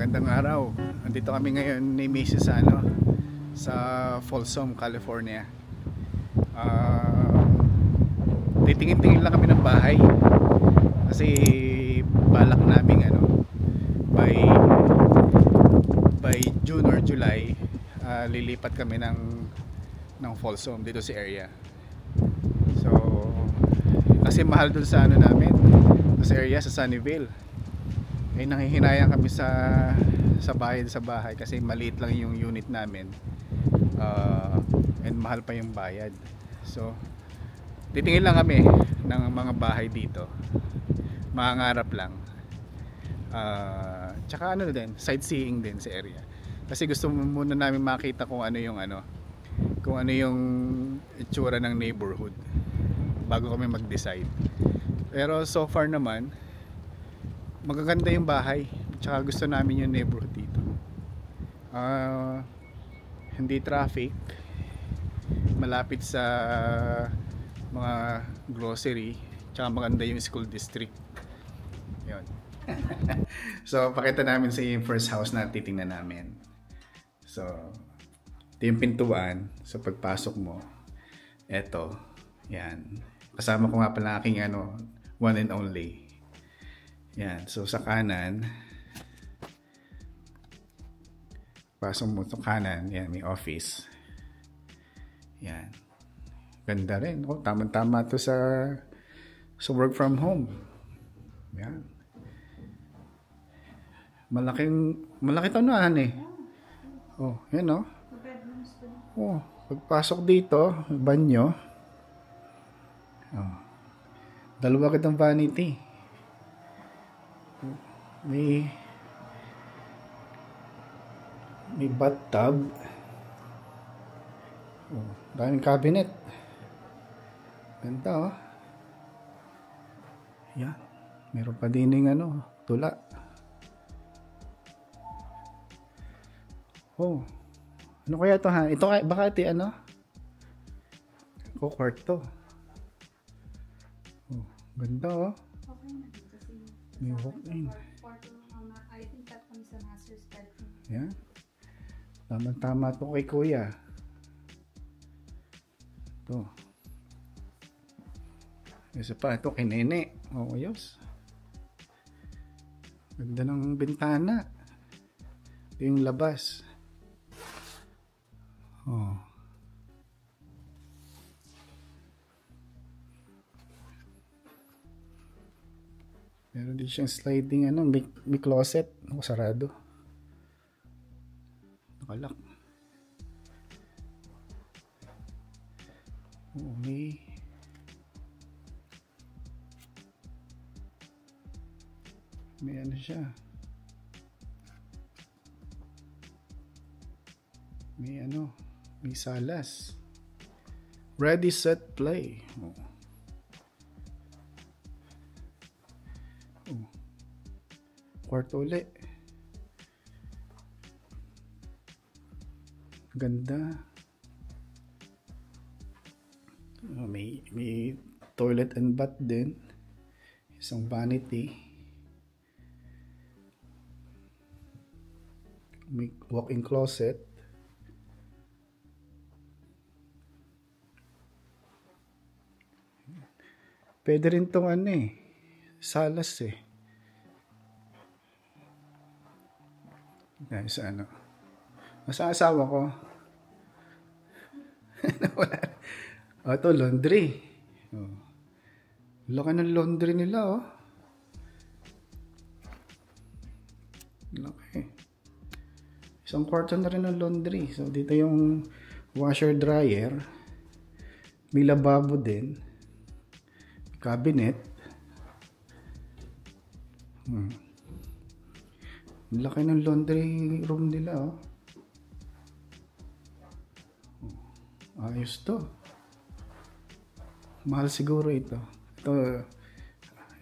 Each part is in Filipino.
Magandang araw. Andito kami ngayon ni Mrs. Sa Folsom, California. Titingin-tingin lang kami ng bahay. Kasi balak namin by June or July, lilipat kami ng Folsom dito sa area. So kasi mahal dun sa namin, sa area sa Sunnyvale. Ay nanghihinayang kami sa bahay kasi maliit lang yung unit namin, and mahal pa yung bayad. So titingin lang kami ng mga bahay dito, mangangarap lang, tsaka din, sightseeing din sa area. Kasi gusto muna namin makita kung ano yung itsura ng neighborhood bago kami mag-decide. Pero so far naman magaganda yung bahay, tsaka gusto namin yung neighborhood dito. Hindi traffic, malapit sa mga grocery, tsaka maganda yung school district. Yun. So pakita namin sa yung first house na titingnan namin. So ito yung pintuan. So pagpasok mo, eto, yan, kasama ko nga pala aking one and only. Yan, so sa kanan, pasok mo sa kanan, yan, may office. Yan, ganda rin, tama-tama to sa work from home. Yan, malaki tanahan eh. Oh, yan oh. Oh, pagpasok dito, banyo. Oh, dalawa kitang vanity. May bathtub. Oh, daming cabinet. Ganda oh. Yan. Meron pa din yung tula. Oh. Ano kaya to ha? Ito baka kwarto. Oh, ganda oh. May walk-in. I think that comes sa master's bedroom. Yan. Tama-tama to kay kuya. Ito. Isa pa, ito kay nene. Oh, ayos. Ganda ng bintana. Ito yung labas. Oh. Meron din siyang sliding may closet. Sarado. Nakalak. Oh, may siya. May salas. Ready, set, play. Oh. Kwarto ulit. Ganda. May toilet and bath din. Isang vanity. May walk-in closet. Pwede rin tong salas eh. Guys, Masa asawa ko. Ito, laundry. Oh. Laki ng laundry nila, oh. Laki. Isang kwarto na rin ng laundry. So, dito yung washer dryer. May lababo din. Cabinet. Laki ng laundry room nila, oh. Ayos to. Mahal siguro ito.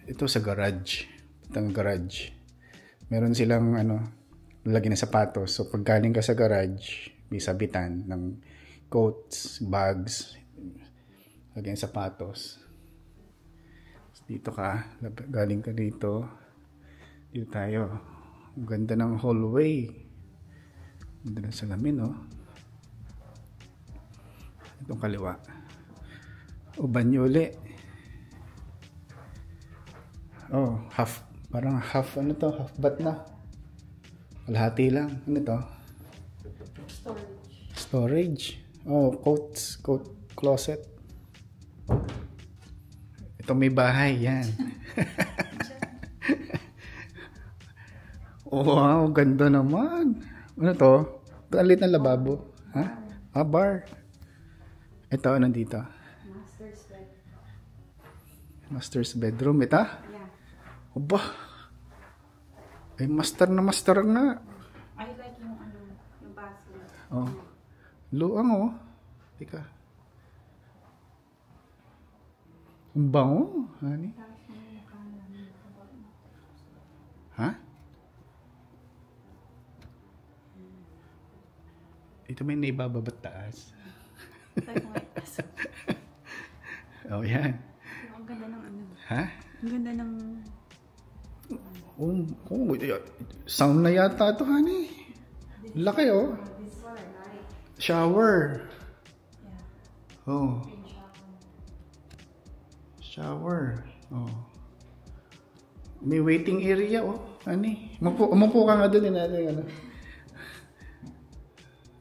Ito sa garage. Itong garage. Meron silang lagyan ng sapatos. So pag galing ka sa garage, may sabitan ng coats, bags, lagyan ng sapatos. Dito ka, galing ka dito tayo. Ang ganda ng hallway. Ganda ng salamin, oh. Itong kaliwa. O, banyo uli. Oh, half. Parang half, ano to? Half bath na. Kalahati lang. Ano to? Storage. Oh, coat closet. Ito may bahay, yan. Oh, wow, ganda naman. Ano to? Palit na lababo. Ha? Ah, bar. Ito, nandito. Master's bed. Master's bedroom. Ito? Yeah. Aba. Ay, master na master nga. I like yung yung bathroom. Oh. Luang, oh. Tika. Ang bango. Hani? Ha? Ito may naibababat taas. Oh, yan. Ang ganda ng Ha? Ang ganda ng... Sound na yata ito, honey. Laki, oh. This one, right? Shower. Yeah. Oh. Shower. Oh. May waiting area, oh. Honey. Umupo ka nga doon. Ano.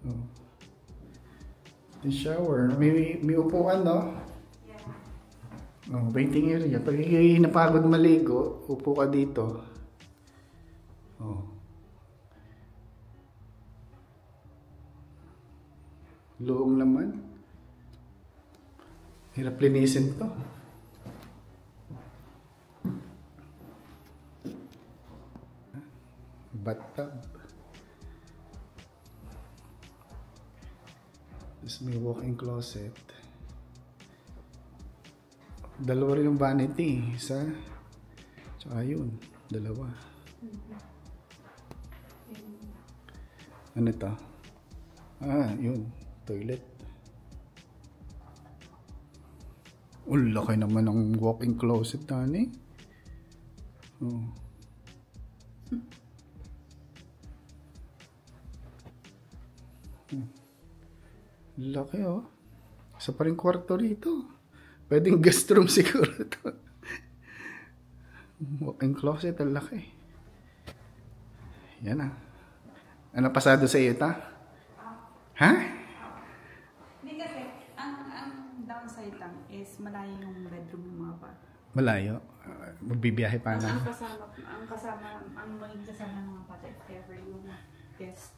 Oh. Yung shower. May upuan, no? Yeah. Oh, waiting area. Pag napagod maligo, upo ka dito. Oh. Luong naman. Hirap linisin to. Bathtub. Tapos may walk-in closet. Dalawa rin yung vanity. Isa. Tsaka yun. Dalawa. Ano to? Ah, yun. Toilet. Laki naman ng walk-in closet na eh. Oh. Laki, oh. Isa pa rin kwarto rito. Pwedeng guest room siguro to. Walk-in closet, ang laki. Yan ah. Ano pasado sa iyo ta? Ha? Hindi kasi, ang downside lang is malayo yung bedroom ng mga bata. Malayo. Magbibiyahe pa na. Ang maging kasama ng mga bata if ever yung guest.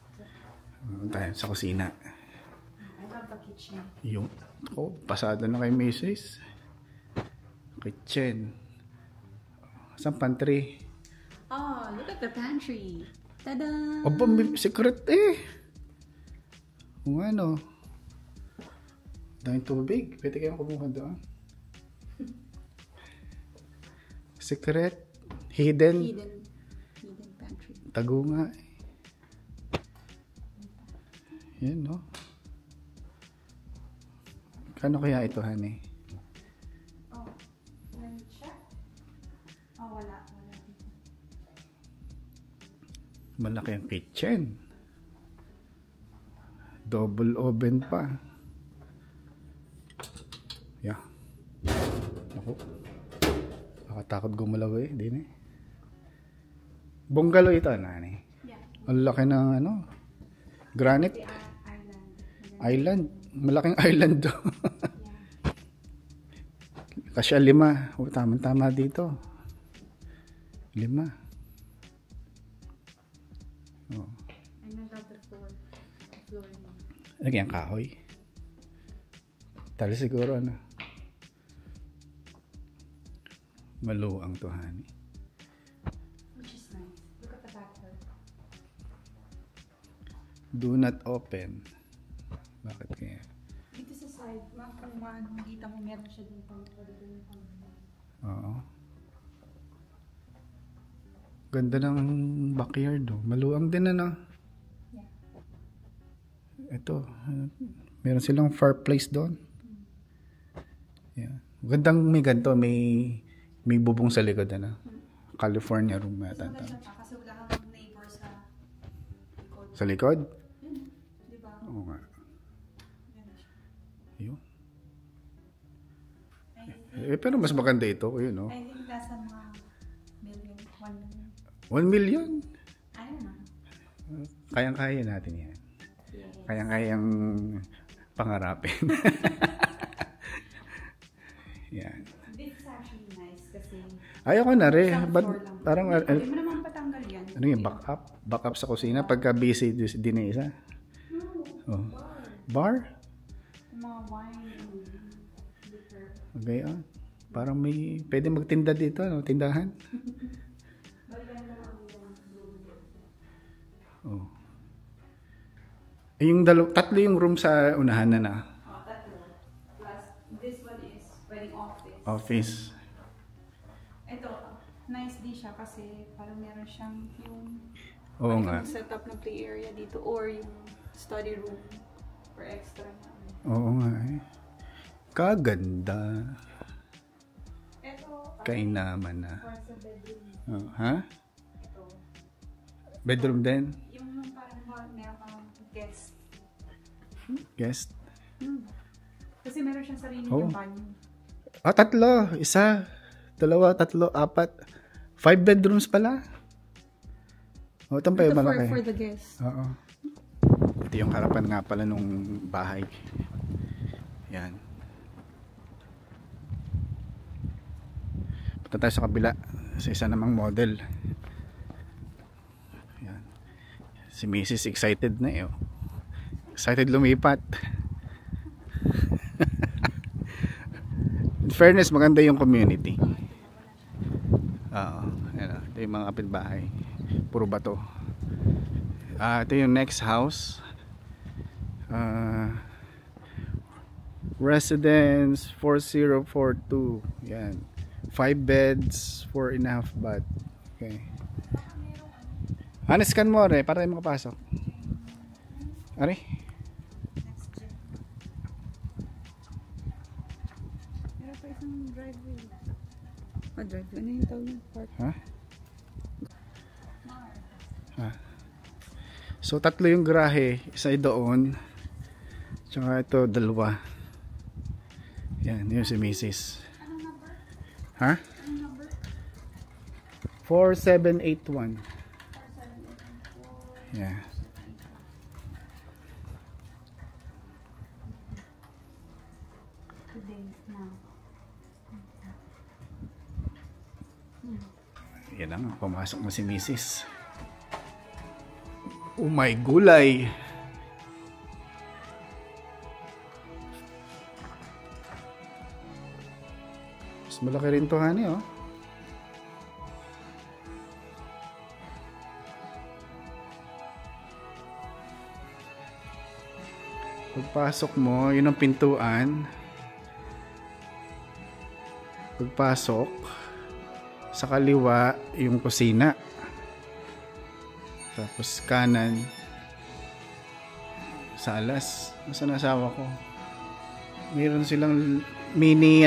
Tayo sa kusina. I love the kitchen. Yung, pasado na kay Mrs. Kitchen. Saan pantry? Oh, look at the pantry. Tada! Aba, may secret eh. Kung ano. Daming tubig. Pwede kayong kumuha doon. Secret. Hidden pantry. Tago nga eh. Yan, no? Kano kaya ito, honey? Oh, let me check. Oh, wala. Malaki ang kitchen. Double oven pa. Yeah. Ako. Nakatakot gumalaw eh. Di na eh. Bungalow ito, nani? Yeah. Ang laki ng ano? Granite. Island. Malaking island do. Kasi 5. O, tama dito. 5. Oh. Another floor. Lagyan kahoy. Tali siguro ano. Maluang to, honey. Which is nice. Look at the backyard. Do not open. Bakit kaya? Dito sa side, kung makikita mo meron siya din pang Oo. Ganda ng backyard, oh. Maluang din ano. Yeah. Ito. Meron silang fireplace doon. Yeah. Gandang may ganito. May bubong sa likod, ano. California room yata. Maganda pa kasi wala kang neighbor door sa likod. Sa likod? Yun, di ba? Oo nga. Yan siya. Yun. I Pero mas maganda ito. Yun, no? think nasa mga million, 1 million. 1 million? I don't know. Kayang-kaya natin yan. Yes. Kayang-kayang pangarapin. Yan. This is actually nice kasi Ayoko na rin. isang But, floor lang. parang, Hindi mo naman patanggal yan. ano yung back up? Back up sa kusina pagka busy din na isa? No, Oh. Bar? yung mga wine and liquor. Okay, ah. Parang may, pwede magtinda dito, no? Tindahan. Oh. Eh, yung tatlo yung room sa unahan na. Oh, tatlo. Plus, this one is pwedeng office. Office. Ito, nice din siya kasi parang meron siyang yung Oo nga. set up ng play area dito or yung study room for extra na. Oo nga eh. Kaganda. Ito, Kainaman na. para sa bedroom. Oh, ha? Ito. Bedroom din? Yung parang meron kang guest. Guest? Kasi meron siyang sarili Oh. yung banyo. Ah, tatlo. Isa. Dalawa, tatlo, apat. 5 bedrooms pala. O, ito pa yung malaki. For the guest. Oo. Ito yung harapan nga pala nung bahay. Yan. Punta tayo sa kabila. Sa isa namang model. Yan. Si Mrs. excited na eh. Oh. Excited lumipat. In fairness, maganda yung community. Oo. Yan, ito yung mga kapitbahay. Puro bato. Ito yung next house. Residence 4042. Yan. 5 beds, 4.5 bath. Okay. Scan mo, Are, para tayo makapasok. Are? Meron pa isang driveway. Driveway. Ano yung tawag yung park? Ha? So, tatlo yung garahe. Isa ay doon. Tsaka ito, dalawa. Yan, yun si Mrs. Anong number? Ha? Anong number? 4781. Yeah. Today now. Yan na nga, pumasok na si Mrs. Oh my gulay! Mas malaki rin to, honey, oh. Pagpasok mo, yun ang pintuan. Pagpasok, sa kaliwa, yung kusina. Tapos kanan, salas. Nasaan asawa ko? Meron silang mini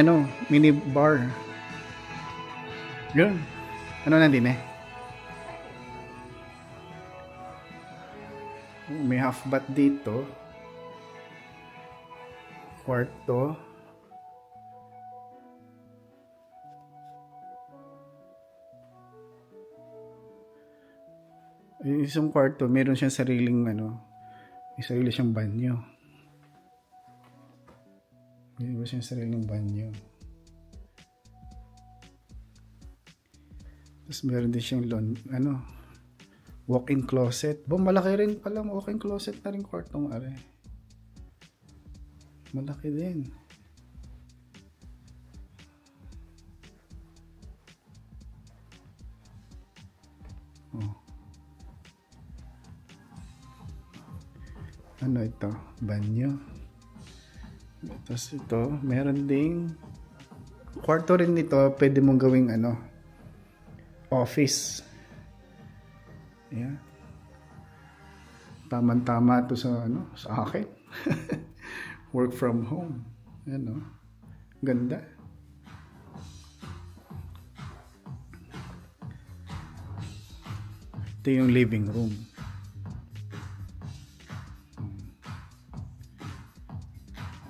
bar. Yun. Ano nandun eh? May half bath dito. Kwarto. Yung isang kwarto, meron siyang sariling may sarili siyang banyo. Meron siyang sariling banyo. Tapos meron din siyang walk-in closet. Malaki rin pala walk-in closet na rin kwartong are. Malaki din. Oh. Ano ito? Banyo. Tapos ito, meron ding kwarto rin nito, pwede mong gawing office. Yeah. Tama-tama to sa akin. Work from home. Ganda. Ito yung living room.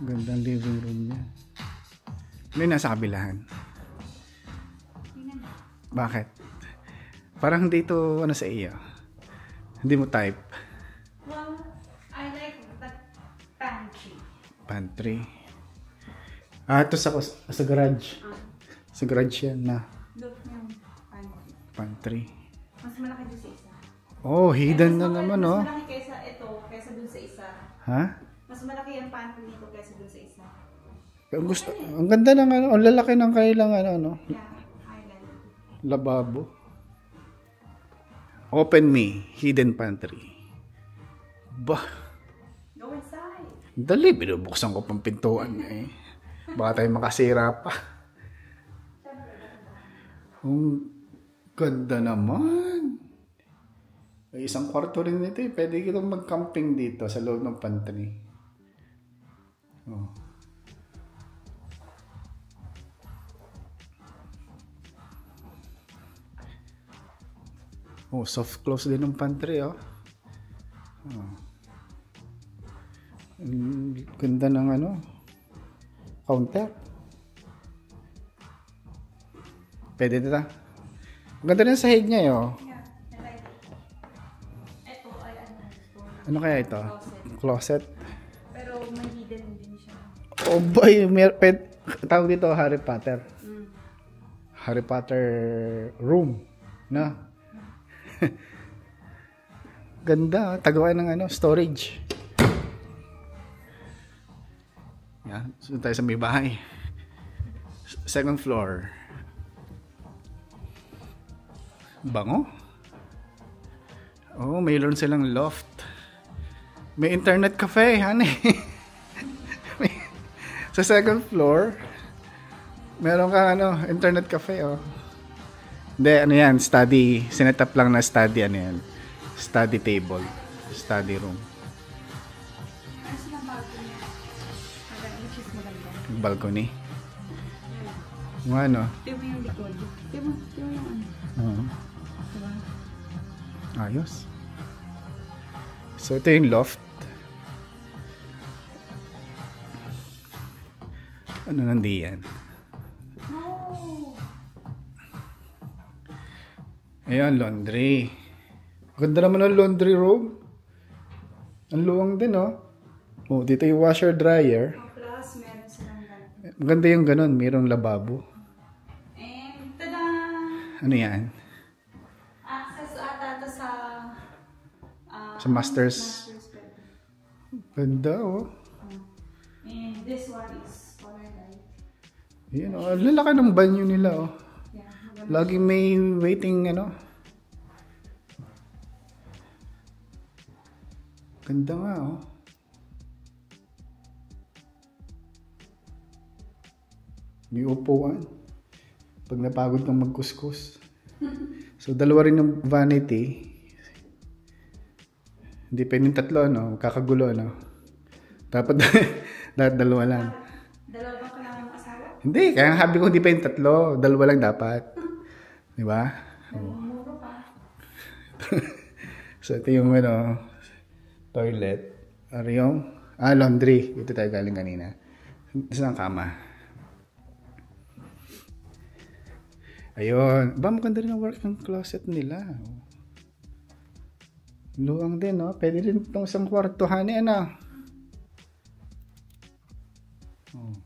Gandang living room niya. May nasa kabilahan. Bakit? Parang dito ano sa iyo. Hindi mo type. Well, I like the pantry. Pantry. Ito sa garage. Sa garage yan na. Look yung pantry. Pantry. Mas malaki doon sa isa. Oh, hidden na Mas naman, oh. Mas malaki kaysa ito, kaysa doon sa isa. Ha? Mas malaki yung pantry nito kaysa doon sa isa. Ang ganda ng ano, ang lalaki ng kailang ano, no? Yeah, highlight. Lababo. Open me, hidden pantry. Bah, Go inside. dali, binubuksan ko pang pintuan eh. Baka tayo makasira pa. Ang ganda naman. May isang kwarto rin nito eh. Pwede kitang mag-camping dito sa loob ng pantry. Oh. Oh, soft close din ng pantry, oh. Oh. Ganda ng ano, counter. Pwede dito. Ang ganda rin sa sahig niya, oh. Yeah, I like it. Ito ay ano. Ano kaya ito? Closet. Pero may hidden din siya. Oh boy, tawag dito Harry Potter. Harry Potter room. Na? Ganda, tagawan ng ano, storage. Yan, sunod tayo sa may bahay. Second floor. Bango. Oh, mayroon silang loft. May internet cafe, honey. Sa second floor, meron kang ano, internet cafe, oh. Hindi, ano yan, study, sinetap lang na study, ano yan, study table, study room. Ano silang balcony? Maganda, which is maganda. Balcony. Yung ano? Tingnan mo yung likod. Tingnan mo yung ano. Uh-huh. Diba? Ayos. So, ito yung loft. Ano nandiyan? No! Ayan, laundry. Ganda naman ang laundry room. Ang luwang din, oh. Oh, dito yung washer dryer. Plus, meron silang ganun. Maganda yung ganun, mayroong lababo. And, tada! Ano yan? Access ata ito sa... Sa master's. bedroom. Ganda, oh. And this one is color light. Yan, oh. Lalaki ng banyo nila, oh. Yeah, maganda. Laging may waiting, ano. Ganda nga, oh. May upuan. Pag napagod kang magkuskus. So, dalawa rin yung vanity. Hindi pwedeng tatlo, ano. Kakagulo, ano. Dapat dalawa lang. Dalawa ba kailangan ng asawa? Hindi, kaya sabi ko hindi pwedeng tatlo. Dalawa lang dapat. Di ba? Muro pa. So, ito yung, ano, toilet. Ano yung, laundry. Ito tayo galing kanina. Ito ang kama. Ayun. Ba, maganda rin ang working closet nila. Luwang din, no? Pwede rin itong isang kwartuhan, ano? Oh.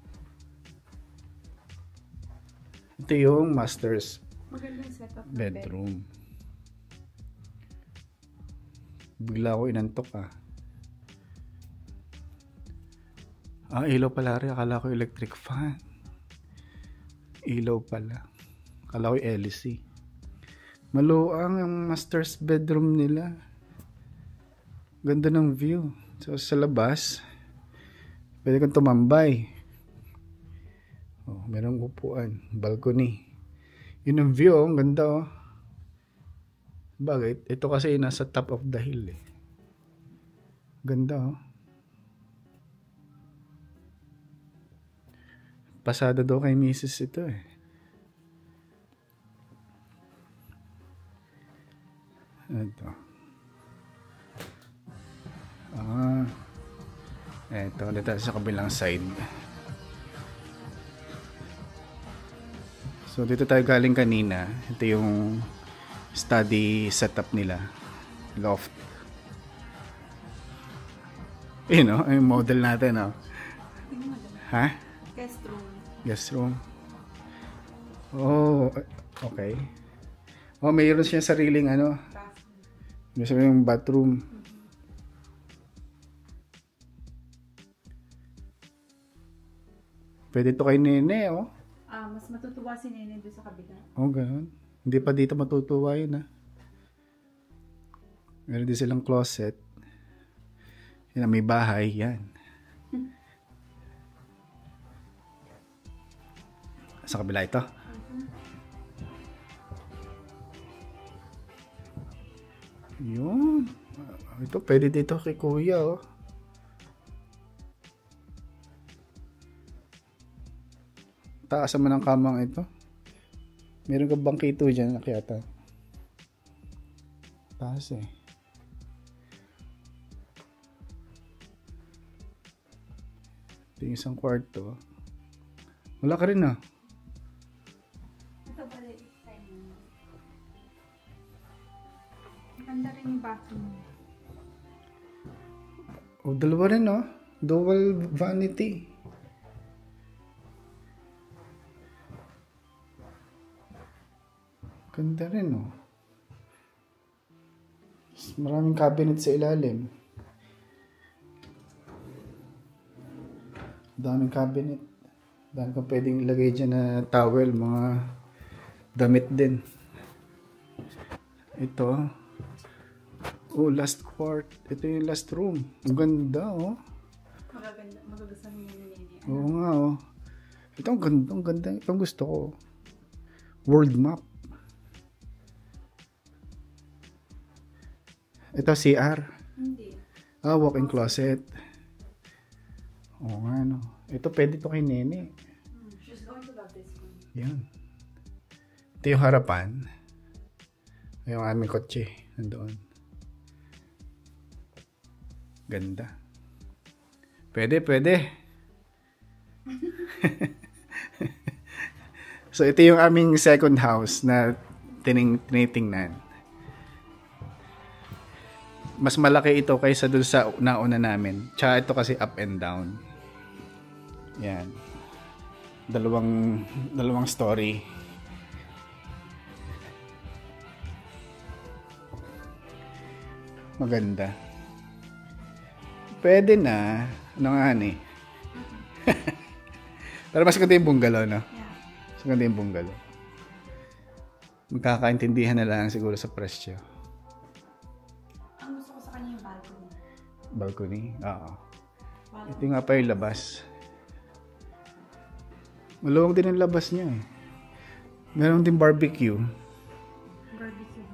Ito yung master's Magandang setup ng bedroom. Bigla ko inantok, ah. Ilaw pala rin. Akala ko electric fan. Ilaw pala. Akala ko LC. Maluang ang master's bedroom nila. Ganda ng view. So, sa labas, pwede kang tumambay. Oh, merong upuan. Balcony. Yun ang view, oh. Ang ganda, oh. Bakit? Ito kasi nasa top of the hill, eh. Ganda, oh. Pasada daw kay Mrs. ito, eh. Ito. Ito. Dito sa kabilang side. So, dito tayo galing kanina. Ito yung study setup nila. Loft. Yun, no? Yung model natin, no? Ha? Guest room. Guest room. Oh, okay. Oh, mayroon siya sariling ano. May sariling bathroom. Pwede to kay Nene, oh. Mas matutuwa si Nene doon sa kabila. Oh, ganun. Hindi pa dito matutuwa yun, ha. Meron din silang closet. Yan, may bahay, yan. Sa kabila ito. Yun. Ito, pwede dito kay Kuya, oh. Taas naman ang kamang ito. Meron ka bangkito dyan, nakiyata. Taas eh. Ito yung isang kwarto. Wala ka rin, ah. Ito ba rin? Maganda rin yung bathroom. Oh, dalawa rin, oh. Dual vanity. Ganda rin, oh. Maraming cabinet sa ilalim. Daming cabinet. Dami kang pwedeng ilagay dyan na towel, mga damit din. Ito. Oh, last part. Ito yung last room. Ang ganda, oh. Magaganda. Magagustuhan niya ni Nene. Oo nga, oh. Ito ang ganda, ang ganda. Ito ang gusto ko. World map. Ito CR. Hindi. Walk-in closet. Oo nga, no. Ito pwede to kay Nene. She's going to love this one. Yan. Ito yung harapan. Yung aming kotse. Nandoon. Ganda. Pwede. So, ito yung aming second house na tinitingnan. Mas malaki ito kaysa dun sa nauna namin. Tsaka ito kasi up and down. Yan. Dalawang story. Maganda. Pwede na. Ano nga eh. Pero mas ganda yung bungalow, no? Yeah. Mas ganda yung bungalow. Magkakaintindihan na lang siguro sa presyo. Ang gusto ko sa kanya yung balcony. Balcony? Oo. Balcony. Ito nga pa yung labas. Maluwag din ang labas niya eh. Meron din barbecue.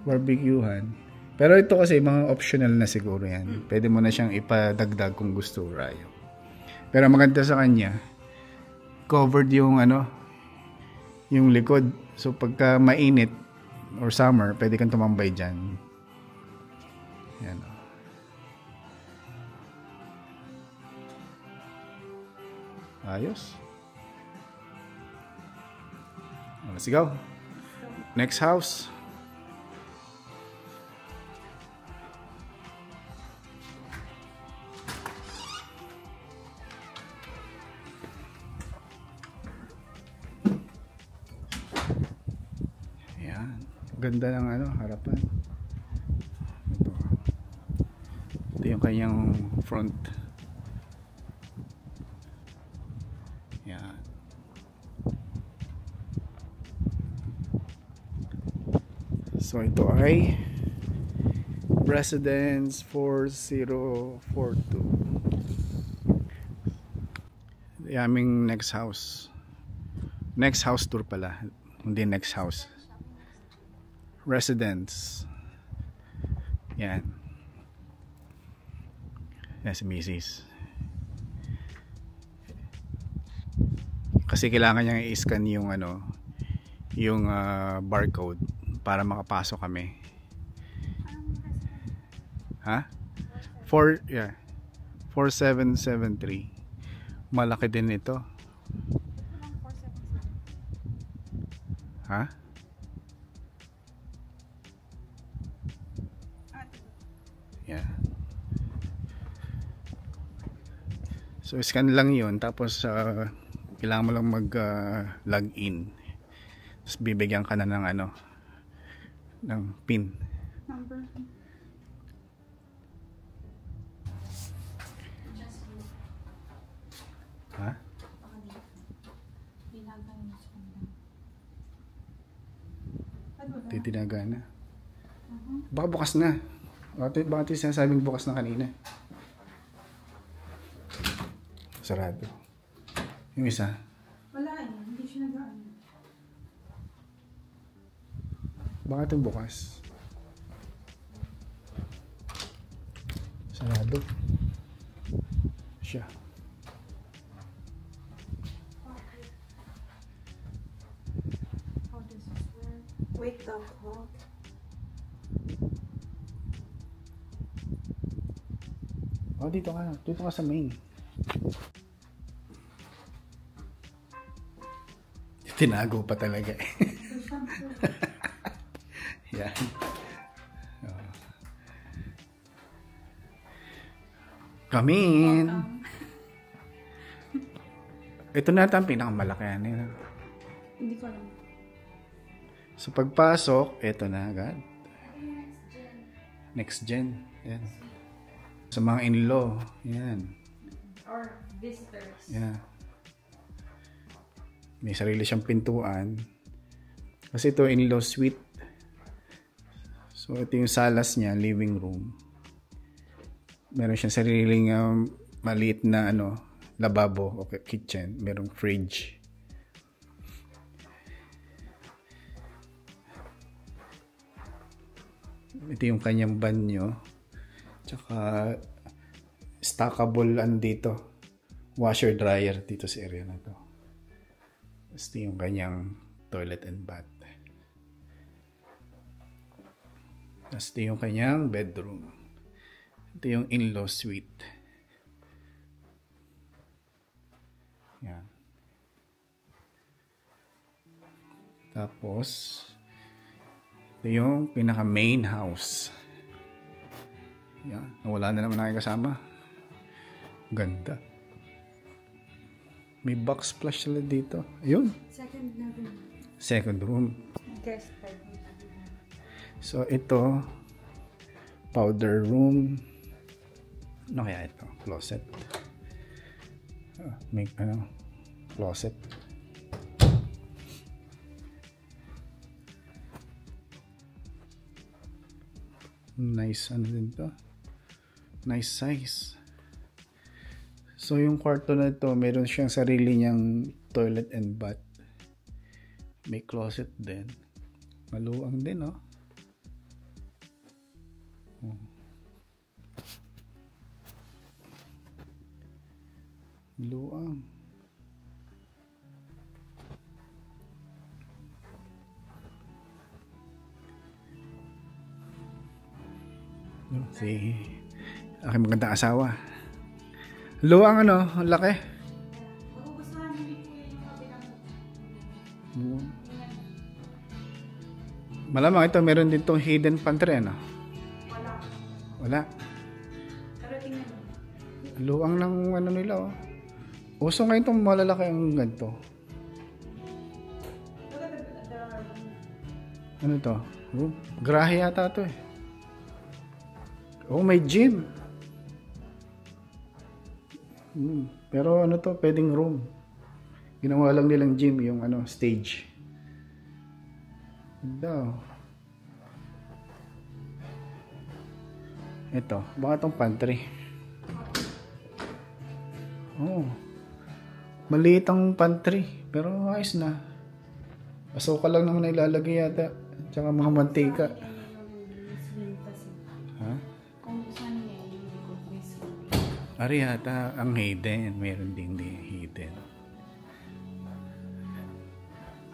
Barbecuehan. Pero ito kasi mga optional na siguro yan. Pwede mo na siyang ipadagdag kung gusto, Rayo. Pero maganda sa kanya, covered yung yung likod. So pagka mainit or summer, pwede kang tumambay dyan. Yan. Ayos. Let's go. Next house. Ganda ng harapan. Ito yung kanyang front. Yan. So ito ay Residence 4042. Yung aming next house. Next house tour pala. Hindi next house. Residence. Yan. Yan si Mrs. Kasi kailangan niyang i-scan yung yung barcode para makapasok kami. Ha? 4773. Malaki din ito. Ha? Yeah. So scan lang 'yon, tapos kailangan mo lang mag log in. Tapos bibigyan ka na ng ano, ng PIN. Number. Ha? Titinaga na. Baka bukas na. Bakit yung sinasabing bukas na kanina? Sarado. Yung isa? Wala eh. Hindi siya nagaan. Bakit yung bukas? Sarado. Siya. How does this work? Wait the clock. Oh, dito ka. Dito ka sa main. Tinago pa talaga eh. Yan. Oh. Come in. Ito na ata ang pinakamalaki. Hindi ko alam. So pagpasok, ito na agad. Next gen. Yan. Sa mga in-law. Yan. Or visitors. Yeah. May sarili siyang pintuan. Kasi ito in-law suite. So ito yung salas niya, living room. Meron siyang sariling maliit na lababo o kitchen. Merong fridge. Ito yung kanyang banyo. Tsaka stackable dito. Washer dryer dito sa area na to. Ito yung kanyang toilet and bath. Ito yung kanyang bedroom. Ito yung in-law suite. Yan. Tapos ito yung pinaka main house. Yan. Wala na naman aking kasama. Ganda. May box splash sila dito. Ayun. Second room. Guest bedroom. So ito, powder room. Ano kaya ito? Closet. May closet. Nice din to. Nice size. So yung kwarto na ito, meron siyang sarili niyang toilet and bath. May closet din. Maluwang din, oh. Maluwang. Si aking magandang asawa. Luwang ang laki. Malamang ito meron din tong hidden pantry, Wala. Pero tingnan mo. Luwang ng nila, oh. Uso ngayon itong malalaki ang ganito. Ano to? Grahe yata to eh. Oh, may gym. Pero to, pwedeng room. Ginawa lang nilang gym, yung stage. Ganda. Ito, baka itong pantry. Oh. Maliit ang pantry, pero ayos na. Asukal lang naman ilalagay yata. Tsaka mga mantika. Ha? Ari yata ang hidden. Meron ding hidden.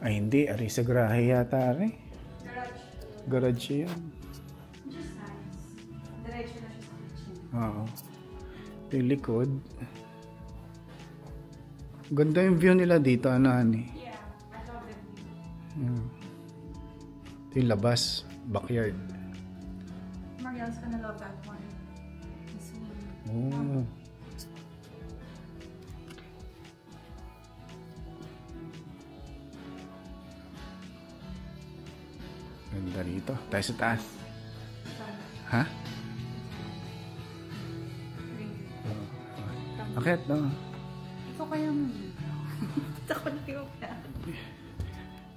Ay hindi, ari sa grahe yata ari. Garage yan. Just nice. Diretso na siya sa Oo. Ito yung likod. Ganda yung view nila dito, ano, honey? Yeah, I love it. Ito yung labas, backyard. Mariel's gonna love that one. This one. Oh. Ganda rito. Tayo sa taas. Ha? Akit, no? Ikaw kaya mo. Takot kayo ka.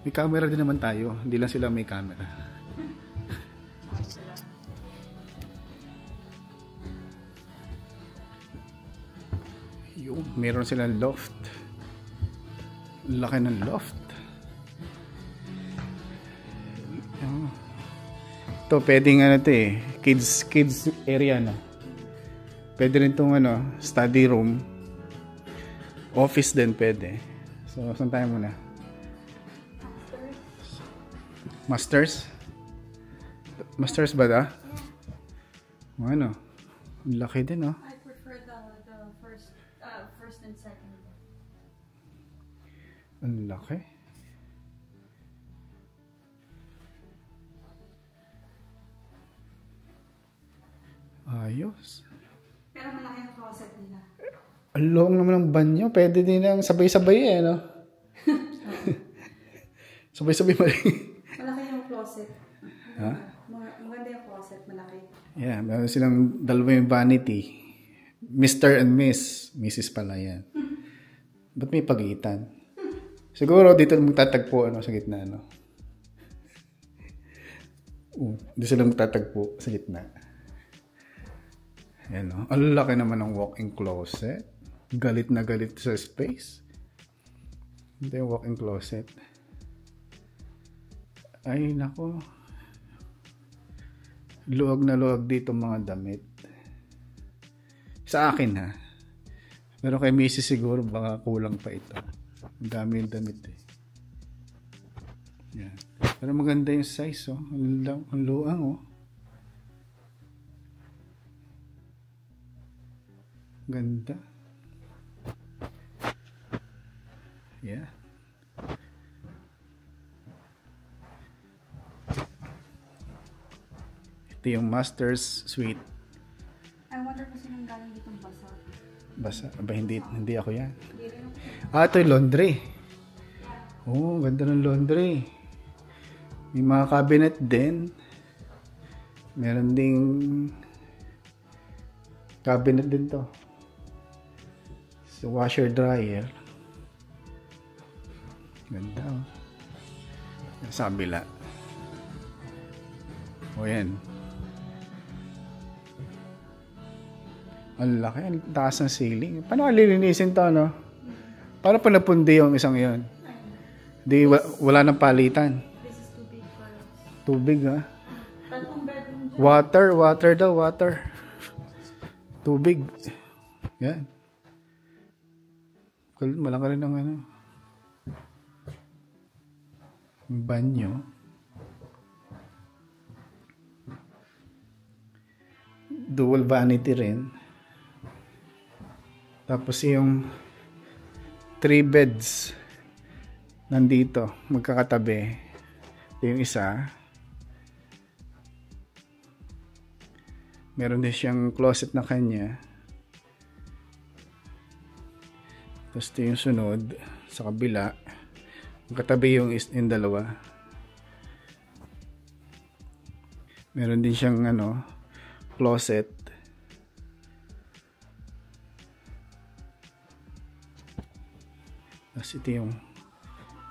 May camera din naman tayo. Hindi lang sila may camera. Yung, meron silang loft. Laki ng loft. Oh. Ito, pwedeng ano ito eh. Kids area, no? Pwede rin itong ano, study room. Office din pwede. So, saan tayo muna? Masters? Masters ba da? Ano? Laki din, oh. I prefer the first and second. Ang laki. Ayos. Pero malaki ang closet nila. Ang long naman ng banyo. Pwede din lang sabay-sabay eh, no? Sabay-sabay mali. Malaki yung closet. Ha? Maganda yung closet, malaki. Yeah, meron silang dalawa yung vanity. Mr. and Miss. Mrs. pala yan. Ba't may pagitan? Siguro dito magtatagpo ano, sa gitna, no? Dito sila magtatagpo sa gitna. Ayan, no? Ang laki naman ng walk-in closet. Galit na galit sa space. Ito yung walk-in closet. Ay, nako. Luwag na luwag dito mga damit. Sa akin, ha? Pero kay Mrs. siguro baka kulang pa ito. Ang dami yung damit, eh. Yan. Pero maganda yung size, oh. Ang luang, oh. Ganda. Yeah. Ito yung master's suite. I wonder kung sinong galing ditong basa. Basa? Aba, hindi ako yan. Ito yung laundry. Oh, ganda ng laundry. May mga cabinet din. Meron ding cabinet din to. So, washer dryer. Ganda, oh. Sa kabila. O yan. Ang laki. Ang taas ng ceiling. Paano kalilinisin to, no? Paano pa napundi yung isang yon? Di, wala nang palitan. This is too big for us. Tubig, ha? Tatlong bedroom dyan. Water daw, water. Tubig. Yan. Malaki rin ng ano. Banyo. Dual vanity rin. Tapos yung 3 beds nandito, magkakatabi. Ito yung isa. Meron din siyang closet na kanya. Tapos ito yung sunod sa kabila. Magkatabi yung dalawa. Meron din siyang ano, closet. Tapos ito yung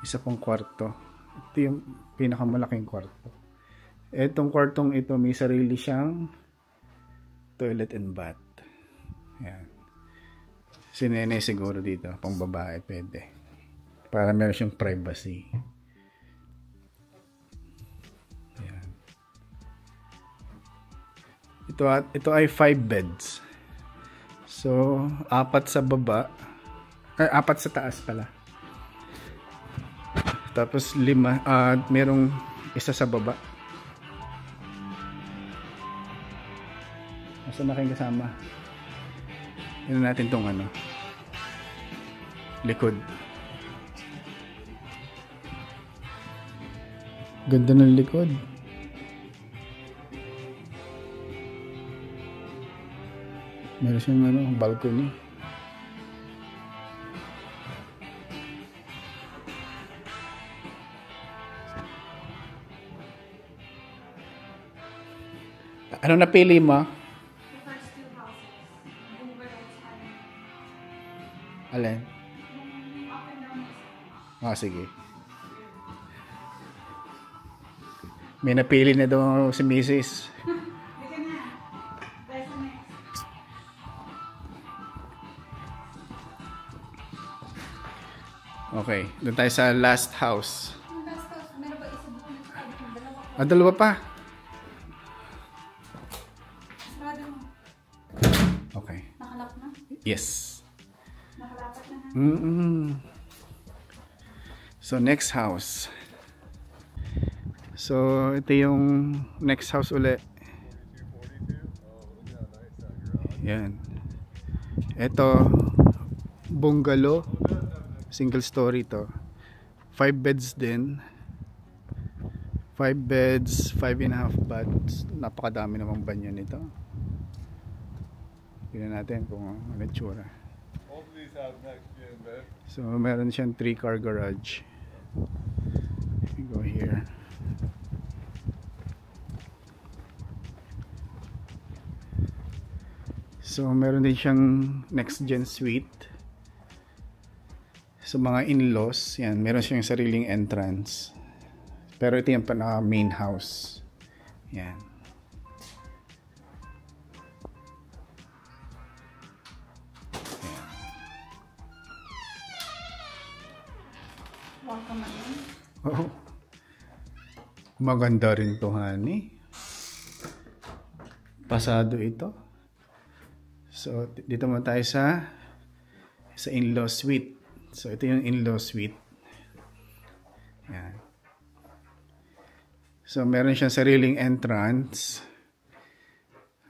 isa pong kwarto. Ito yung pinakamalaking kwarto. Etong kwartong ito may sarili siyang toilet and bath. Ayan. Si Nene siguro dito, pang babae pwede. Para meron siyang privacy. Ayan. Ito ay 5 beds. So, 4 sa baba. Ay, 4 sa taas pala. Tapos 5, merong isa sa baba. Nasaan na kayong kasama? Ano natin tong ano? Likod. Ganda ng likod. Meron siyang ano, balcony. Ano napili mo? The first two houses. Overalls and Alin? yung up and down. Ah, sige. May napili na daw si Mrs. Bigyan na. There's the next. Okay, doon tayo sa last house. Yung last house, meron ba isa doon? Dalawa. Ah, dalawa pa. Sarado mo. Okay. Nakalak na? Yes. Nakalapat na ha? So, next house. So, ito yung next house uli. Yan. Ito, bungalow. Single story to. 5 beds din. 5 beds, 5.5 baths. Napakadami namang banyo nito. Tignan natin kung ano itsura. So, meron siyang 3-car garage. We go here. So, meron din siyang next gen suite. So, mga in-laws, yan, meron siyang sariling entrance. Pero ito yung pinaka main house. Yan. Welcome again. Oh. Maganda rin to, honey. Pasado ito. So, dito mo tayo sa in-law suite. So, ito yung in-law suite. Yan. So, meron siyang sariling entrance.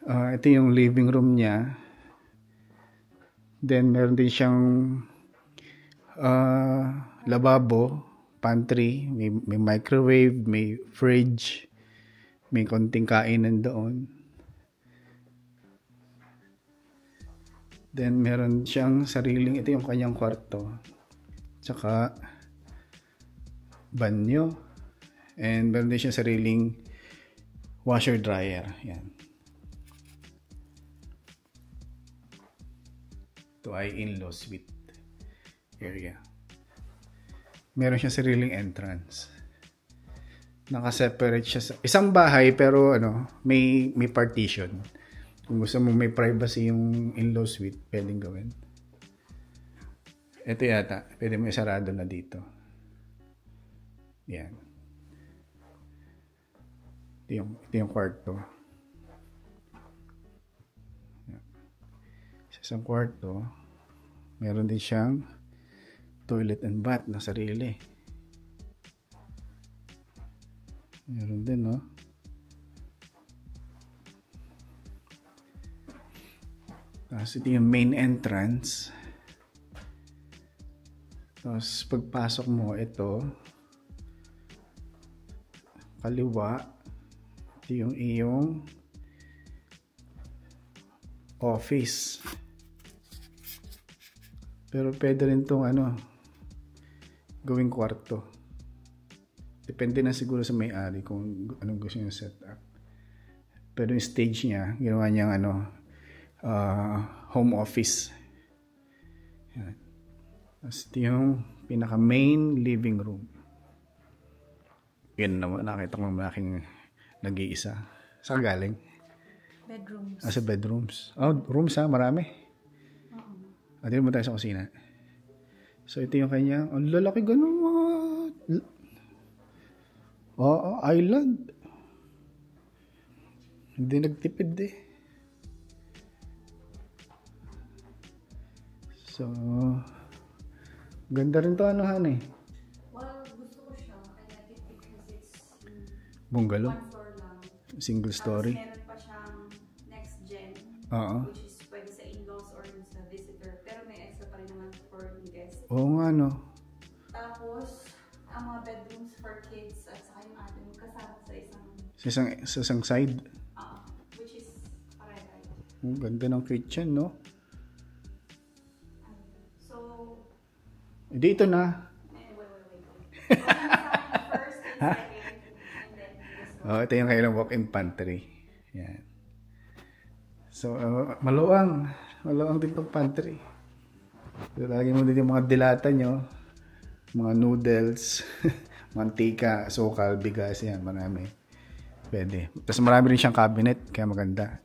Ito yung living room niya. Then, meron din siyang lababo, pantry, may microwave, may fridge, may konting kainan doon. Then, meron siyang sariling, ito yung kanyang kwarto. Tsaka, banyo. And meron din siyang sariling washer dryer. Yan. Ito ay in-law suite area. Meron siyang sariling entrance. Naka-separate siya sa isang bahay pero may partition. Kung gusto mo may privacy yung in-law suite, pwedeng gawin. Ito yata, pwede mo isarado na dito. Yan. Ito yung kwarto. Sa isang kwarto, meron din siyang toilet and bath na sarili. Meron din, no? Tapos ito yung main entrance. Tapos pagpasok mo, ito kaliwa, ito yung iyong office. Pero pwede rin itong gawing kwarto. Depende na siguro sa may-ari kung anong gusto niya setup. Pero yung stage niya, ginawa niyang home office. Yan. Tapos ito yung pinaka main living room. Yan naman, nakita ko ng aking nag-iisa. Saan galing? Bedrooms. Sa bedrooms. Oh, rooms ha, marami. At dito mo tayo sa kusina. So ito yung kanya, ang lalaki ganun mga island. Hindi nagtipid eh. So, ganda rin to Han eh. Well, gusto ko siya. I like it because it's Bungalow. one floor lang. Single story. Tapos meron pa siyang next gen. Oo. which is pwede sa in-laws or sa visitor. Pero may extra pa rin naman for guests. Oo nga, no. Tapos, ang mga bedrooms for kids at saka yung atin kasama sa isang, Sa isang side. which is pare-pare. Ang ganda ng kitchen, no? So, Dito na. wait. First and second, and then this one. Oh, ito yung kailang walk-in pantry. Yan. So, maluwang. Maluwang din itong pantry. So, lagi mo din yung mga dilata nyo. Mga noodles, mantika, sukal, bigas. Yan, marami. Pwede. Tapos marami rin siyang cabinet. Kaya maganda.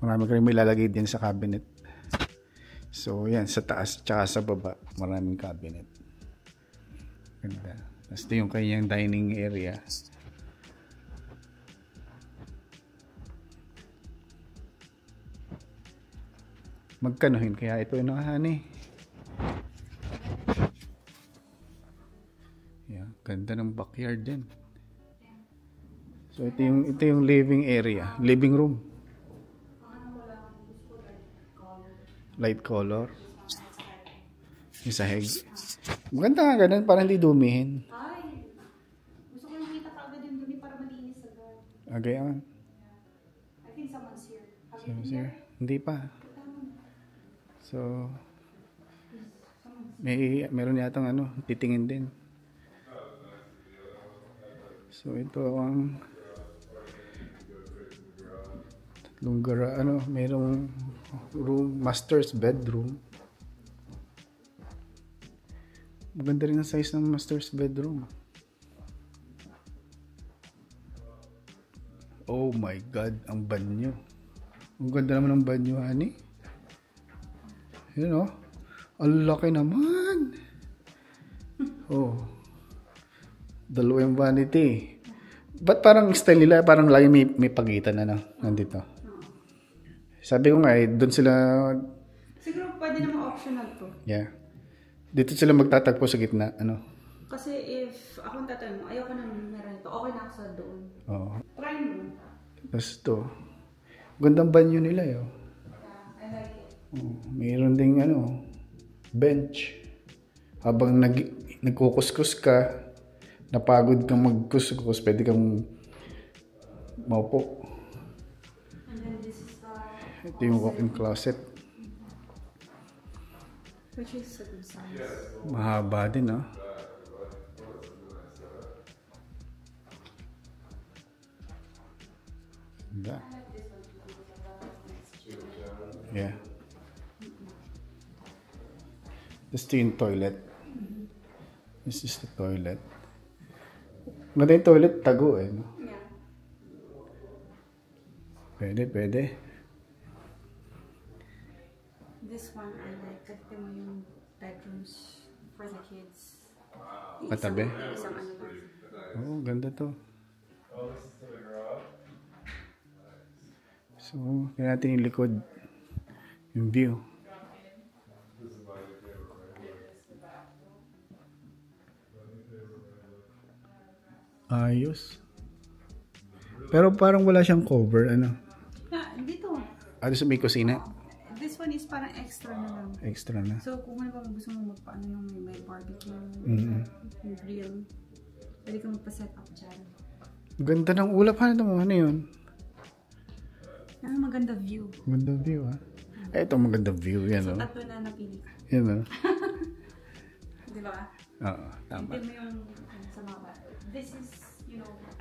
Marami ka rin may lalagay din sa cabinet. So, yan. Sa taas tsaka sa baba. Maraming cabinet. Ganda. Tapos ito yung kanyang dining area. Magkanuhin kaya ito yung nakahani. Yeah, ganda ng backyard din. So ito yung living area, living room. Light color. Yung sahig. Maganda nga ganun para hindi dumihin. Ay, gusto ko nakita ka agad yung dumi para malinis agad. Okay, I think someone's here. Have you been sir. there? Hindi pa. So meron yatang titingin din. So ito ang tatlong merong room, master's bedroom. Maganda rin ang size ng master's bedroom. Oh my God, ang banyo. Ang ganda naman ng banyo, honey. Yun, oh. Ang laki naman. Oh. Dalawa yung vanity. Ba't parang style nila, parang lagi may pagitan nandito. Sabi ko nga doon sila... Siguro pwede naman optional to. Yeah. Dito sila magtatagpo sa gitna, Kasi if akong tatanong, ayoko na meron ito. Okay na ako sa doon. Oo. Try mo. Tapos ito. Gandang banyo nila, yo. Yeah, I like it. Oh, mayroon ding bench. Habang nagkukuskus ka, napagod kang magkuskus, pwede kang maupo. And then this is Ito yung walk-in closet. which is a good size. Mahaba din, no? Ganda. Yeah. This is yung toilet. This is the toilet. Maganda yung toilet, tago no? Yeah. Pwede. This one I like. Kasi mo yung bedrooms for the kids. Katabi? Isang lang. Oo, ganda to. So, kaya natin yung likod. Yung view. Ayos. Pero parang wala siyang cover, Dito. Sa may kusina. This one is parang extra na lang. Extra na. So, kung ano ba gusto mo magpaano nung may barbecue, Mm-hmm. yung grill, pwede ka magpa-set up dyan. Ganda ng ulap. Ano yun? Yan, maganda view. Maganda view, ha? Ito maganda view. Yan, So, no? tatlo na napili ka. Yan, no? Di ba? Oo, tama. Hindi mo yung sa mga bata. This is,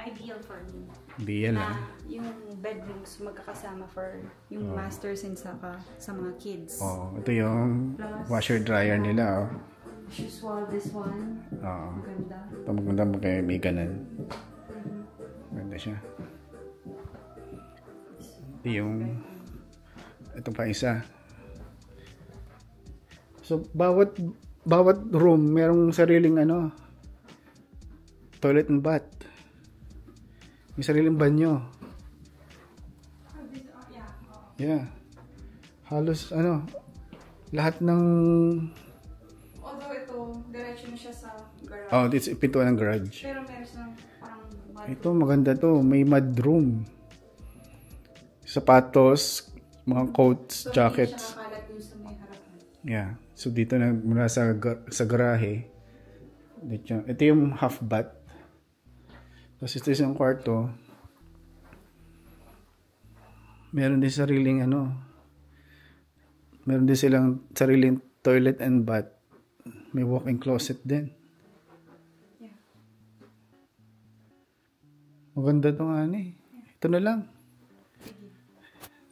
ideal for me. Hindi yan, Na yung bedrooms magkakasama for yung masters and saka sa mga kids. Oh, ito yung Plus, washer dryer nila, oh. Usual, this one. Oo. Maganda. Ito maganda mo kay may ganun. Maganda siya. Ito yung ito pa isa. So, bawat room merong sariling toilet and bath. May sariling banyo. Yeah. Halos lahat ng Although ito, diretso na siya sa garage. oh, it's pintuan ng garage. Pero meron siyang parang Ito maganda to, may mud room. sapatos, mga coats, So, jackets. hindi siya kakalat dun sa may harapan. Yeah. So dito na mula sa garahe. Ito yung half bath. Tapos ito yung kwarto. Meron din sariling meron din silang sariling toilet and bath. May walk-in closet din. Yeah. Maganda to nga eh. Ito na lang.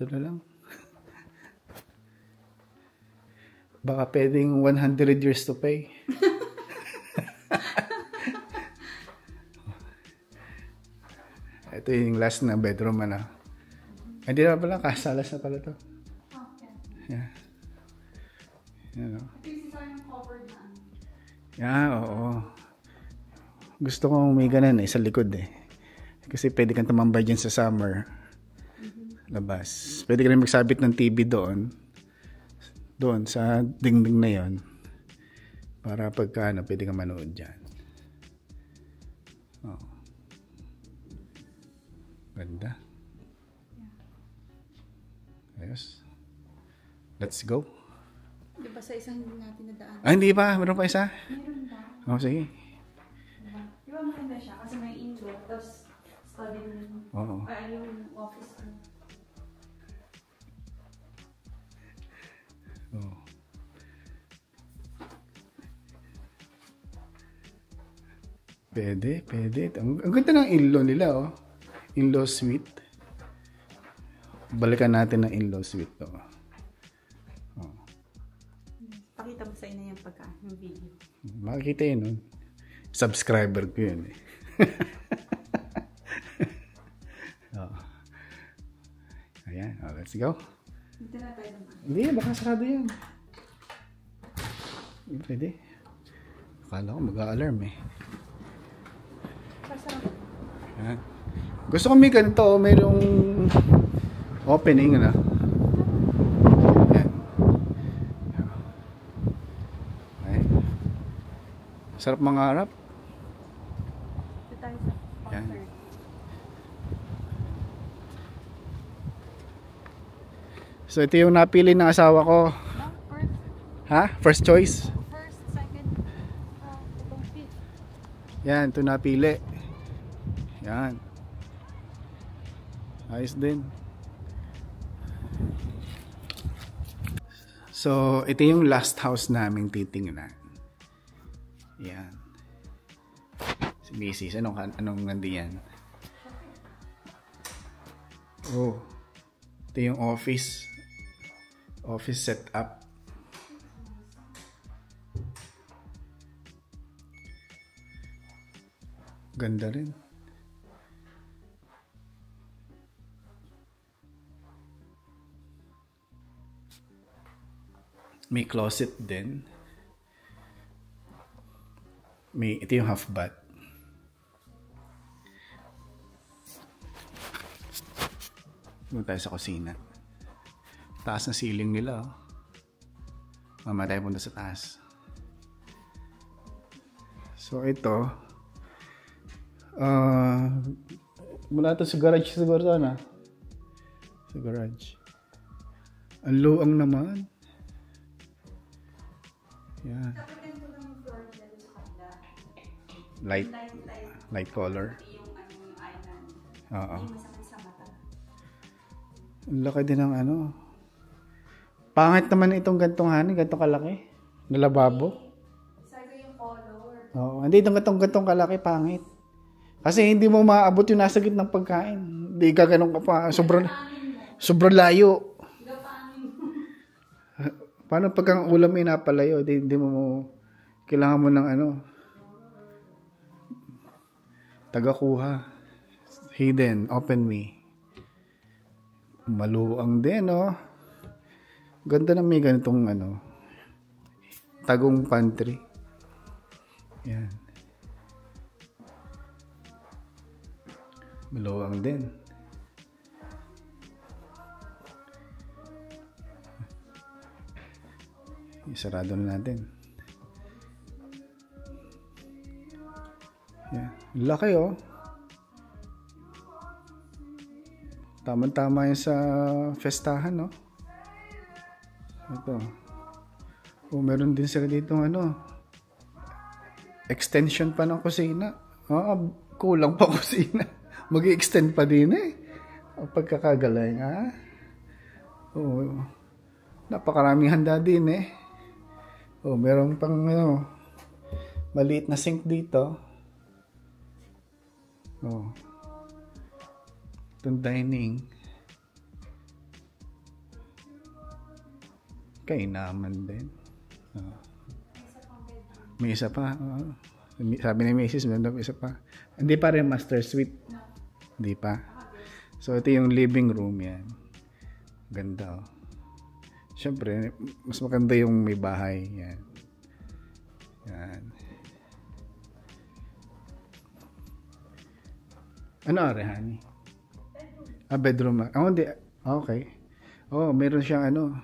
Ito na lang. Baka pwedeng 100 years to pay. Ito yung last na bedroom Hindi na pala, kasalas na pala to. Okay. Yeah. Yan o. Ito yung yung covered na Yeah, oo. Gusto kong may ganun sa likod Kasi pwede kang tumambay dyan sa summer. Labas. Pwede ka rin magsabit ng TV doon. Doon sa dingding na yon. Para pagka pwede kang manood dyan. Oh. Ganda. Ayos. Let's go. Di ba sa isang natin nadaan? Hindi pa. Meron pa isa? Meron ba? Oh, sige. Di ba maganda siya? Kasi may indoor, tapos study room. Oo. Ay, yung office room. Oh. Pwede. Ang ganda ng in-law nila, In-law suite. Balikan natin ng in-law suite to. Pakita mo sa ina yung yung video. Makikita yun, Subscriber ko yun, Oh. Ayan, let's go. Dito na tayo naman. Hindi, baka sarado yan. Hindi pwede. Akala ko mag-a-alarm Pasarap. Ayan. Gusto ko may ganito, mayroong opening, Ayan. Ayan. Sarap mangarap. Dito tayo sa Yan. third. So ito yung napili ng asawa ko. No? First, Ha? First choice. second, itong fifth. Yan, ito napili. Yan. Ayos din. So, ito yung last house namin titingnan. Yan. Si Mrs. Anong nandiyan? Oh. Ito yung office. Office setup. Ganda rin. May closet din. Ito yung half bath. Doon tayo sa kusina. Taas na ceiling nila. Mamaya tayo punta sa taas. So ito. Mula ito sa garage siguro sana. Sa garage. Ang luang naman. Yan. Light color. Yung island. Oo. Hindi masakit sa mata. Ang laki din ng Pangit naman itong gantong kalaki. Na lababo. Sabi yung color. Oo. Hindi itong gantong kalaki, pangit. Kasi hindi mo maaabot yung nasa gitnang pagkain. Hindi ka ganun ka pa. Sobrang layo. Paano pag ang ulam ay napalayo? Hindi mo kailangan mo ng tagakuha. Hidden. Open me. Maluang din, Ganda na may ganitong tagong pantry. Yan. Maluwang din. Isarado na natin. Yan. Laki, Tama-tama yan sa festahan, no? Ito. Oh, meron din sila dito ano. Extension pa ng kusina. Kulang pa kusina. Mag-i-extend pa din eh. Pagkakagaling, ha? Oh, napakaraming handa din eh. Oh, meron pang ano, maliit na sink dito. Oh. Itong dining. Kainaman din. Oh. May isa pa. Oh. Sabi ni Mrs. Meron isa pa. Hindi pa rin master suite. Hindi pa. So, ito yung living room yan. Ganda, oh. Siyempre, mas maganda yung may bahay. Yan. Yan. Ano, honey? Bedroom. Hindi. Okay. Oh, meron siyang ano,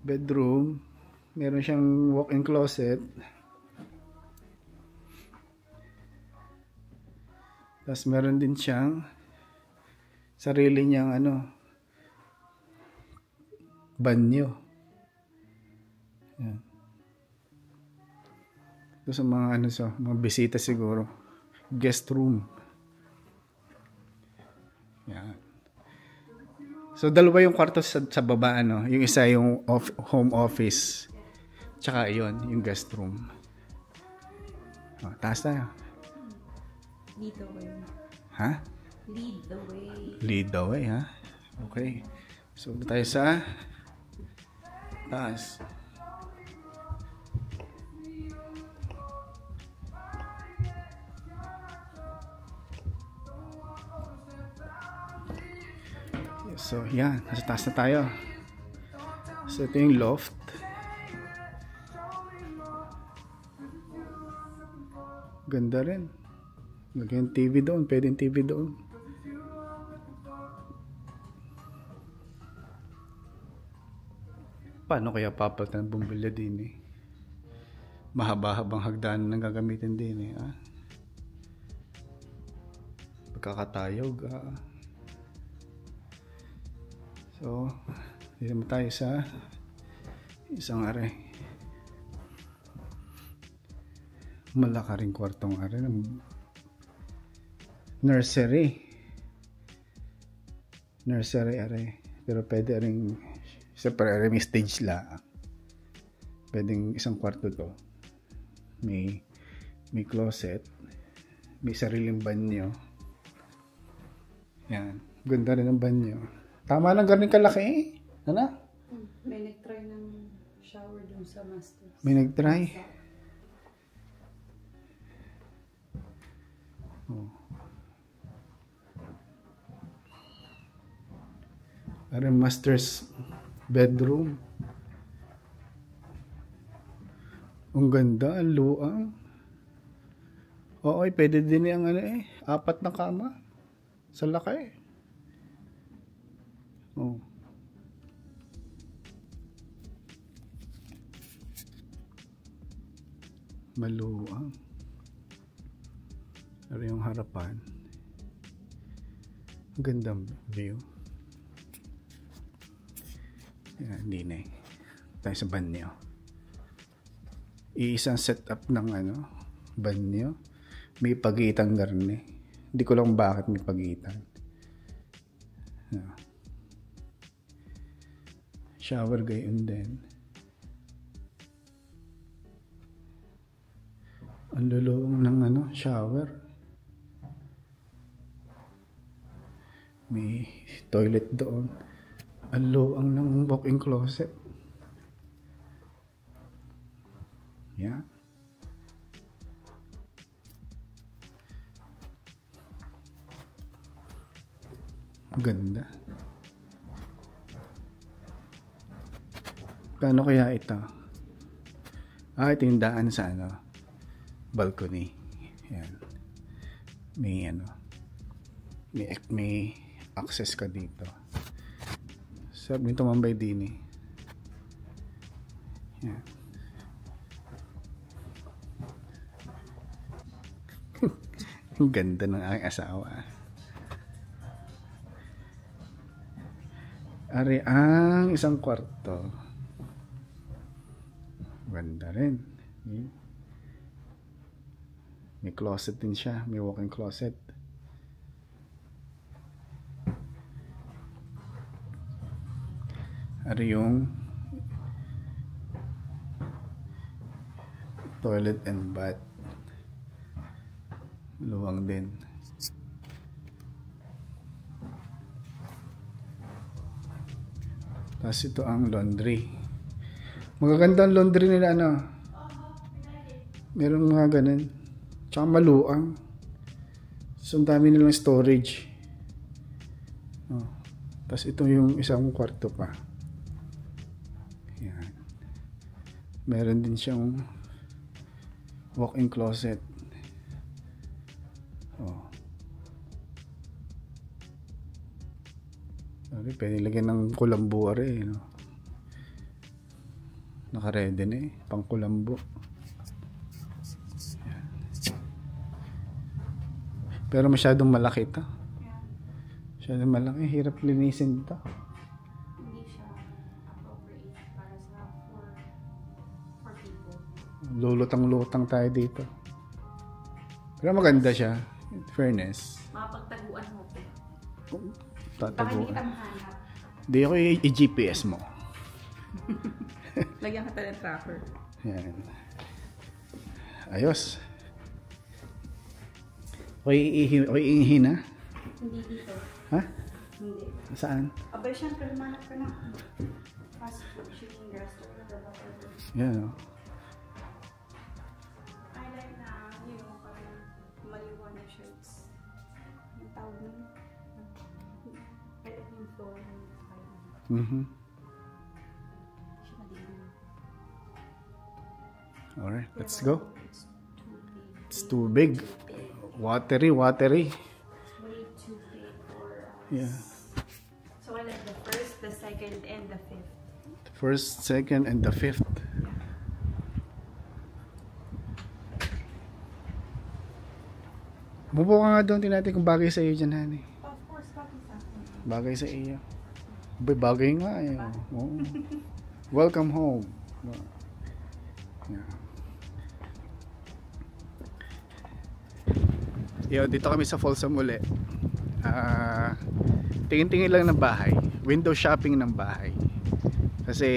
bedroom. Meron siyang walk-in closet. Tapos meron din siyang sarili niyang ano, banyo. Yan. Ito sa mga ano, so, mga bisita siguro. Guest room. Yan. So dalawa yung kwarto sa baba, ano. Yung isa yung home office. Tsaka yun, yung guest room. Oh, taas tayo. Lead the way. Ha? Lead the way. Lead the way, ha? Okay. So, tayo sa taas. So, yan. Nasa taas na tayo. So, ito yung loft. Ganda rin. Lagyan TV doon. Pwedeng TV doon. Paano kaya papalitan ng bumbilya din eh? Mahaba-habang hagdanan ang gagamitin din eh. Ah? Pagkakatayog. Ah. So, dito naman tayo sa isang are. Malaka rin kwartong are. Nursery. Nursery are. Pero pwede rin separate may stage lang. Pwedeng isang kwarto to. May closet. May sariling banyo. Yan. Ganda rin ang banyo. Tama lang ganun kalaki. Ano? May nag-try ng shower dun sa masters. May nag-try. Oh. Parang master's bedroom. Ang ganda, ang luang. Oo, pwede din yung ano eh, 4 na kama. Sa laki. Oh. Maluang. Pero yung harapan. Ang gandang view. Yan, hindi na eh. Tayo sa banyo. Iisang setup ng ano, banyo. May pagitan garne. Hindi ko lang bakit may pagitan. Shower gayon din. Ang luluong ng ano, shower. May toilet doon. Ang luang ng walk-in closet. Yeah. Ganda. Paano kaya ito? Ito yung daan sa ano, balcony. Yan. May ano, may access ka dito. Sabi nito tumambay din eh. Yan. Ang ganda ng aking asawa. Ari ang isang kwarto. Ganda rin. May closet din siya. May walk-in closet. Ari yung toilet and bath. Luwang din. Tapos ito ang laundry. Magaganda ang laundry nila, ano. Meron mga ganun. Tsaka maluang. So, ang dami nilang storage. Oh. Tapos ito yung isang kwarto pa. Yan. Meron din siyang walk-in closet. Oh. Sorry, pwede lagyan ng kulambo are, no? Naka-ready na eh, pang kulambo. Yan. Pero masyadong malaki ito. Masyadong malaki, hirap linisin ito. Hindi siya appropriate para sa for people. Lulutang-lutang tayo dito. Pero maganda siya, in fairness. Mapagtaguan mo po. Baka Tatago. hindi kita mahanap. Di ako i-GPS mo. Lagyan ka ng tracker. Yan. Ayos. Okay, iihi na? Hindi dito. Ha? Hindi. Saan? Abay, syempre, manap ka na. Fast food, chicken restaurant, or whatever. Yan, oh. I like na, parang maliwan na shirts. Ang tawag nun. I like yung floor ng fire. Mhm. Siya madilim. Alright, let's Pero go. It's too It's too big. big. Watery. Way too big for us. Yeah. So I like the first, the second, and the fifth. First, second, and the fifth. Bubo ka nga doon, tinatin kung bagay sa iyo dyan, honey. Of course, bakit sa akin? Bagay sa iyo. Bagay nga eh. Oo. Welcome home. Yeah. Yo, dito kami sa Folsom uli. Tingin-tingin lang ng bahay. Window shopping ng bahay. Kasi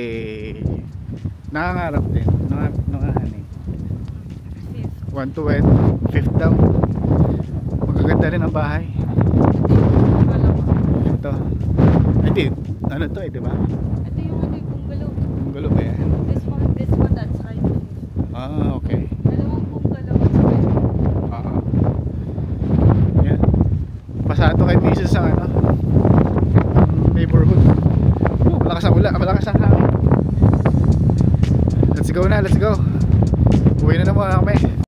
nangangarap din. Nangangarap. Fifth. 1 to 5th daw. Magaganda rin ang bahay. Wala ko. Ito. Hindi. Ano to eh, di ba? Ito yung bungalow. Bungalow ba yan? This one, that's right. Ah, okay. Dalawang bungalow at saka Yan. Pasado kay Mrs. sa ano? Neighborhood. Malakas ang ulan. Malakas ang hangin. Let's go na. Let's go. Uwi na naman kami.